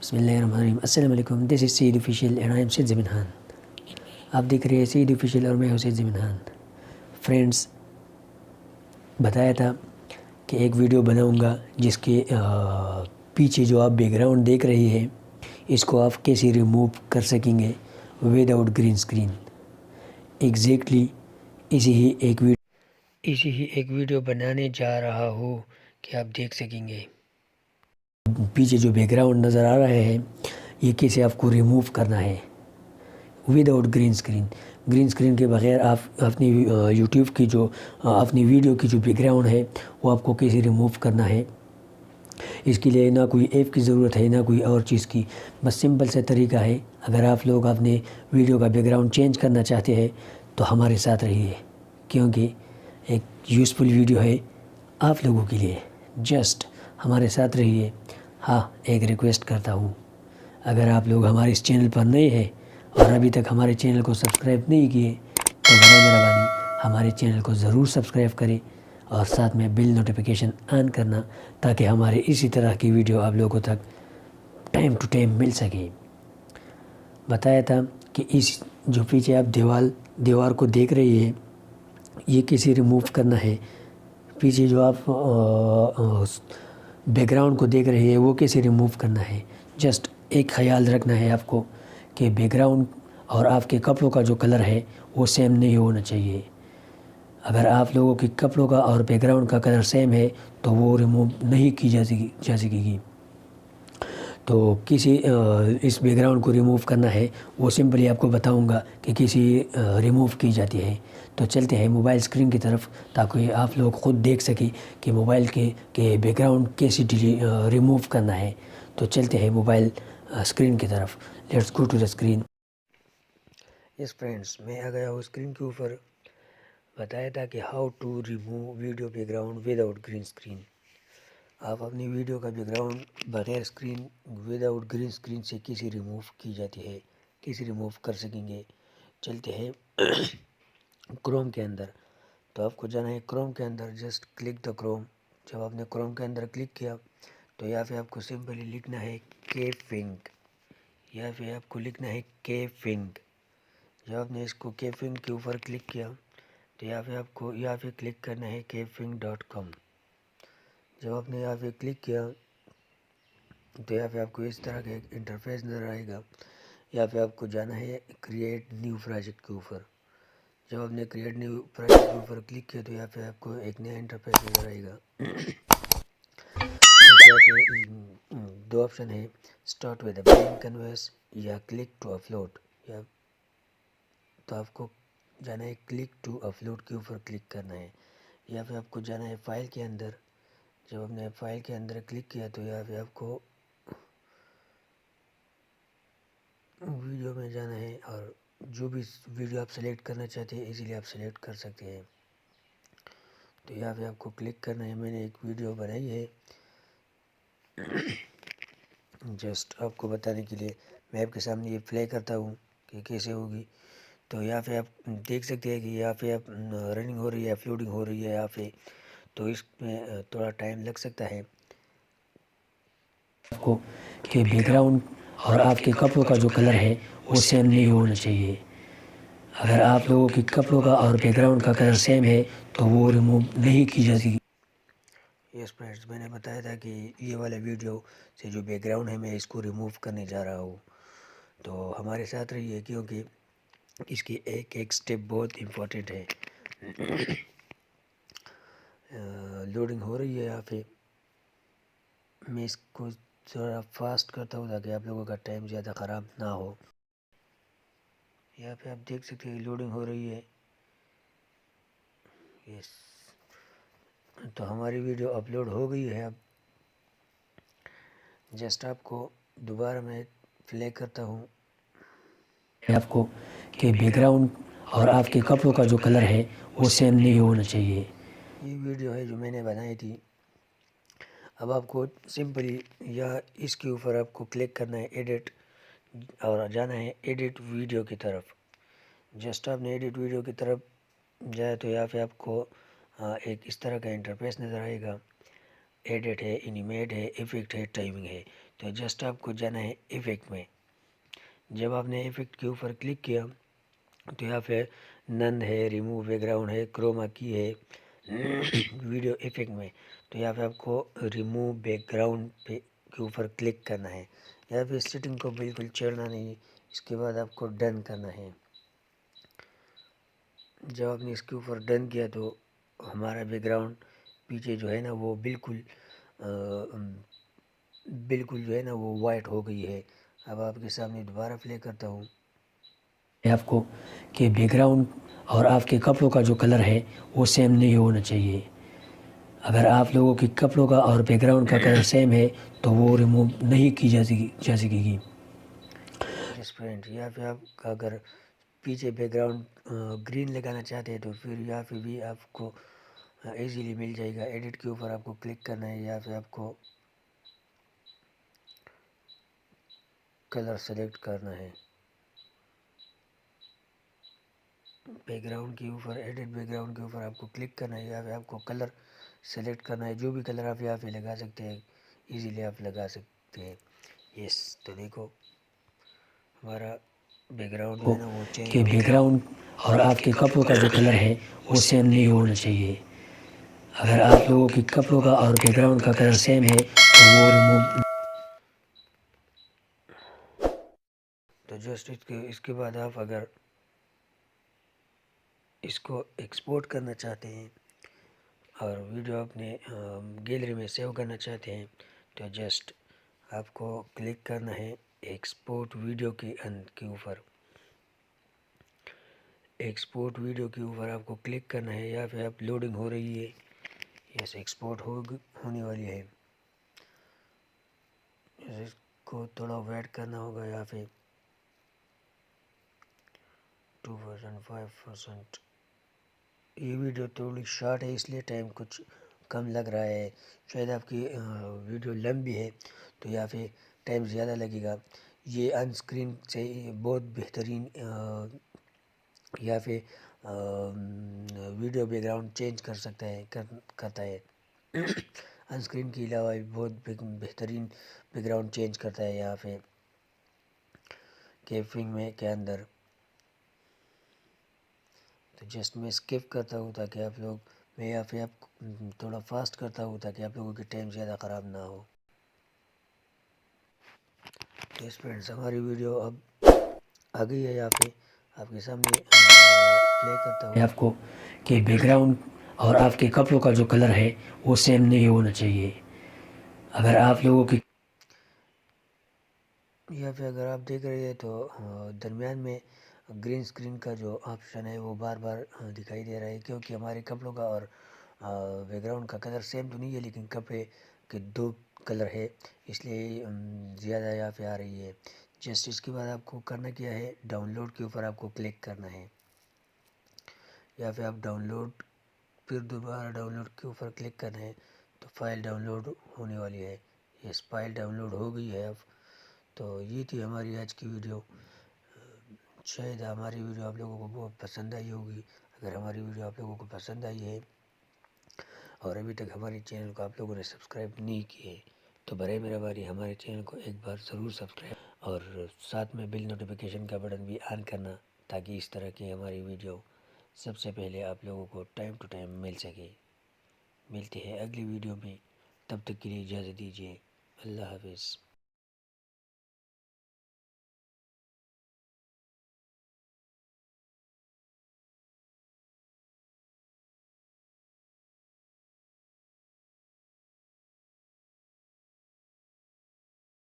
बिस्मिल्लाहिर्रहमानिर्रहीम। अस्सलाम वालेकुम। This is Saeed official and I am Saeed Zameen Khan. आप देख रहे हैं सईद ऑफिशियल और मैं हूं सईद ज़मीन खान। फ्रेंड्स, बताया था कि एक वीडियो बनाऊंगा जिसके पीछे जो आप बैकग्राउंड देख रहे हैं इसको आप कैसे रिमूव कर सकेंगे विदाउट ग्रीन स्क्रीन। एग्जैक्टली इसी ही एक वीडियो बनाने जा रहा हूँ कि आप देख सकेंगे पीछे जो बैकग्राउंड नज़र आ रहा है ये कैसे आपको रिमूव करना है without green screen. Green screen के बगैर आप अपनी यूट्यूब की जो अपनी वीडियो की जो बैकग्राउंड है वो आपको कैसे रिमूव करना है। इसके लिए ना कोई ऐप की ज़रूरत है ना कोई और चीज़ की, बस सिंपल सा तरीका है। अगर आप लोग अपने वीडियो का बैकग्राउंड चेंज करना चाहते हैं तो हमारे साथ रहिए, क्योंकि एक यूज़फुल वीडियो है आप लोगों के लिए। जस्ट हमारे साथ रहिए। हाँ, एक रिक्वेस्ट करता हूँ, अगर आप लोग हमारे इस चैनल पर नए हैं और अभी तक हमारे चैनल को सब्सक्राइब नहीं किए तो बड़ी मेहरबानी हमारे चैनल को ज़रूर सब्सक्राइब करें और साथ में बिल नोटिफिकेशन ऑन करना, ताकि हमारे इसी तरह की वीडियो आप लोगों तक टाइम टू टाइम मिल सके। बताया था कि इस जो पीछे आप दीवार को देख रही है ये कैसे रिमूव करना है। पीछे जो आप बैकग्राउंड को देख रहे हैं वो कैसे रिमूव करना है। जस्ट एक ख्याल रखना है आपको कि बैकग्राउंड और आपके कपड़ों का जो कलर है वो सेम नहीं होना चाहिए। अगर आप लोगों के कपड़ों का और बैकग्राउंड का कलर सेम है तो वो रिमूव नहीं की जा सकेगी। तो किसी इस बैकग्राउंड को रिमूव करना है वो सिंपली आपको बताऊंगा कि किसी रिमूव की जाती है। तो चलते हैं मोबाइल स्क्रीन की तरफ, ताकि आप लोग ख़ुद देख सकें कि मोबाइल के बैकग्राउंड कैसे रिमूव करना है। तो चलते हैं मोबाइल स्क्रीन की तरफ। Let's go to the screen. Yes friends, मैं आ गया हूँ स्क्रीन के ऊपर। बताया था कि how to remove video background without green screen. आप अपनी वीडियो का बैकग्राउंड बगैर स्क्रीन विदाउट ग्रीन स्क्रीन से कैसे रिमूव की जाती है, कैसे रिमूव कर सकेंगे। चलते हैं क्रोम के अंदर। तो आपको जाना है क्रोम के अंदर। Just click the Chrome. जब आपने क्रोम के अंदर क्लिक किया तो यहाँ पे आपको सिंपली लिखना है केफिंग। यहाँ पे आपको लिखना है केफिंग। जब आपने इसको केफिंग के ऊपर क्लिक किया तो यहाँ पे आपको यहाँ पे क्लिक करना है kfing.com। जब आपने यहाँ पे क्लिक किया तो यहाँ पे आपको इस तरह का एक इंटरफेस नज़र आएगा। यहाँ पे आपको जाना है क्रिएट न्यू प्रोजेक्ट के ऊपर। जब आपने क्रिएट न्यू प्रोजेक्ट के ऊपर क्लिक किया तो यहाँ पे आपको एक नया इंटरफेस नज़र आएगा। यहाँ पे दो ऑप्शन है, स्टार्ट विद ब्लैंक कैनवास या क्लिक टू अपलोड। या तो आपको जाना है क्लिक टू अपलोड के ऊपर क्लिक करना है। यहाँ पे आपको जाना है फाइल के अंदर। जब आपने फाइल के अंदर क्लिक किया तो यहाँ पे आपको वीडियो में जाना है और जो भी वीडियो आप सेलेक्ट करना चाहते हैं इजीली आप सेलेक्ट कर सकते हैं। तो यहाँ पे आपको क्लिक करना है। मैंने एक वीडियो बनाई है जस्ट आपको बताने के लिए। मैं आपके सामने ये प्ले करता हूँ कि कैसे होगी। तो यहाँ पे आप देख सकते हैं कि यहाँ पे आप रनिंग हो रही है, अपलोडिंग हो रही है यहाँ पे। तो इसमें थोड़ा टाइम लग सकता है आपको कि बैकग्राउंड और आपके कपड़ों का जो कलर है वो सेम नहीं होना चाहिए। अगर आप लोगों के कपड़ों का और बैकग्राउंड का कलर सेम है तो वो रिमूव नहीं की जा सकेगी। यस फ्रेंड्स, मैंने बताया था कि ये वाला वीडियो से जो बैकग्राउंड है मैं इसको रिमूव करने जा रहा हूँ। तो हमारे साथ रहिए, क्योंकि इसकी एक एक स्टेप बहुत इम्पोर्टेंट है। लोडिंग हो रही है यहाँ पे। मैं इसको थोड़ा फास्ट करता हूँ ताकि आप लोगों का टाइम ज़्यादा ख़राब ना हो। यहाँ पे आप देख सकते हैं लोडिंग हो रही है। यस, तो हमारी वीडियो अपलोड हो गई है। अब जस्ट आपको दोबारा मैं प्ले करता हूँ आपको कि बैकग्राउंड और आपके कपड़ों का जो कलर है वो सेम नहीं होना चाहिए। ये वीडियो है जो मैंने बनाई थी। अब आपको सिंपली या इसके ऊपर आपको क्लिक करना है एडिट और जाना है एडिट वीडियो की तरफ। जस्ट आपने एडिट वीडियो की तरफ जाए तो यहाँ पे आपको एक इस तरह का इंटरफेस नज़र आएगा। एडिट है, एनिमेट है, इफेक्ट है, टाइमिंग है। तो जस्ट आपको जाना है इफ़ेक्ट में। जब आपने इफ़ेक्ट के ऊपर क्लिक किया तो यहाँ पे नन है, रिमूव बैकग्राउंड है, क्रोमा की है, वीडियो इफेक्ट में। तो यहाँ पे आपको रिमूव बैकग्राउंड पे के ऊपर क्लिक करना है। यहाँ पे सेटिंग को बिल्कुल छेड़ना नहीं। इसके बाद आपको डन करना है। जब आपने इसके ऊपर डन किया तो हमारा बैकग्राउंड पीछे जो है ना वो बिल्कुल जो है ना वो वाइट हो गई है। अब आपके सामने दोबारा प्ले करता हूँ आपको कि बैकग्राउंड और आपके कपड़ों का जो कलर है वो सेम नहीं होना चाहिए। अगर आप लोगों के कपड़ों का और बैकग्राउंड का कलर सेम है तो वो रिमूव नहीं की जा सकेगी। यस फ्रेंड, यहाँ पे आप अगर पीछे बैकग्राउंड ग्रीन लगाना चाहते हैं तो फिर यहाँ पे भी आपको इजीली मिल जाएगा। एडिट के ऊपर आपको क्लिक करना है। यहाँ पे आपको कलर सेलेक्ट करना है। बैकग्राउंड के ऊपर एडिट बैकग्राउंड के ऊपर आपको क्लिक करना है। यहाँ पे आपको कलर सेलेक्ट करना है। जो भी कलर आप यहाँ पे लगा सकते हैं इजीली आप लगा सकते हैं। यस, तो देखो हमारा बैकग्राउंड जो है ना वो चेंज हो गया। बैकग्राउंड और आपके कपड़ों का जो कलर है वो सेम नहीं होना चाहिए। अगर आप लोगों के कपड़ों का और बैकग्राउंड का कलर सेम है तो वो रिमूव। तो जस्ट इसके बाद आप अगर इसको एक्सपोर्ट करना चाहते हैं और वीडियो अपने गैलरी में सेव करना चाहते हैं तो जस्ट आपको क्लिक करना है एक्सपोर्ट वीडियो के ऊपर। एक्सपोर्ट वीडियो के ऊपर आपको क्लिक करना है। यहाँ पे आप लोडिंग हो रही है। यस, एक्सपोर्ट होने वाली है। इसको थोड़ा वेट करना होगा। यहाँ पे 2.5%। ये वीडियो थोड़ी शॉर्ट है इसलिए टाइम कुछ कम लग रहा है। शायद आपकी वीडियो लंबी है तो यहाँ पे टाइम ज़्यादा लगेगा। ये अन स्क्रीन से बहुत बेहतरीन यहाँ पे वीडियो बैकग्राउंड चेंज कर सकता है करता है। अन स्क्रीन के अलावा भी बहुत बेहतरीन बैकग्राउंड चेंज करता है यहाँ पे कैपिंग में के अंदर। तो जस्ट मैं स्किप करता हूँ ताकि आप लोग, मैं यहाँ पे आप थोड़ा फास्ट करता हूँ ताकि आप लोगों की टाइम ज़्यादा ख़राब ना हो। तो फ्रेंड्स, हमारी वीडियो अब आ गई है। यहाँ पे आपके सामने प्ले करता हूँ आपको कि बैकग्राउंड और आपके कपड़ों का जो कलर है वो सेम नहीं होना चाहिए। अगर आप लोगों की यहाँ पे अगर आप देख रहे हैं तो दरमियान में ग्रीन स्क्रीन का जो ऑप्शन है वो बार बार दिखाई दे रहा है, क्योंकि हमारे कपड़ों का और बैकग्राउंड का कलर सेम तो नहीं है लेकिन कपड़े के दो कलर है, इसलिए ज़्यादा यहाँ पे आ रही है। जस्ट इसके बाद आपको करना क्या है, डाउनलोड के ऊपर आपको क्लिक करना है। यहाँ पे आप डाउनलोड, फिर दोबारा डाउनलोड के ऊपर क्लिक करना है तो फाइल डाउनलोड होने वाली है। यस, फाइल डाउनलोड हो गई है अब। तो ये थी हमारी आज की वीडियो। शायद हमारी वीडियो आप लोगों को बहुत पसंद आई होगी। अगर हमारी वीडियो आप लोगों को पसंद आई है और अभी तक हमारे चैनल को आप लोगों ने सब्सक्राइब नहीं किए तो बड़े मेहरबानी हमारे चैनल को एक बार ज़रूर सब्सक्राइब और साथ में बिल नोटिफिकेशन का बटन भी ऑन करना, ताकि इस तरह की हमारी वीडियो सबसे पहले आप लोगों को टाइम टू टाइम मिल सके। मिलते हैं अगली वीडियो में, तब तक के लिए इजाज़त दीजिए। अल्लाह हाफिज़।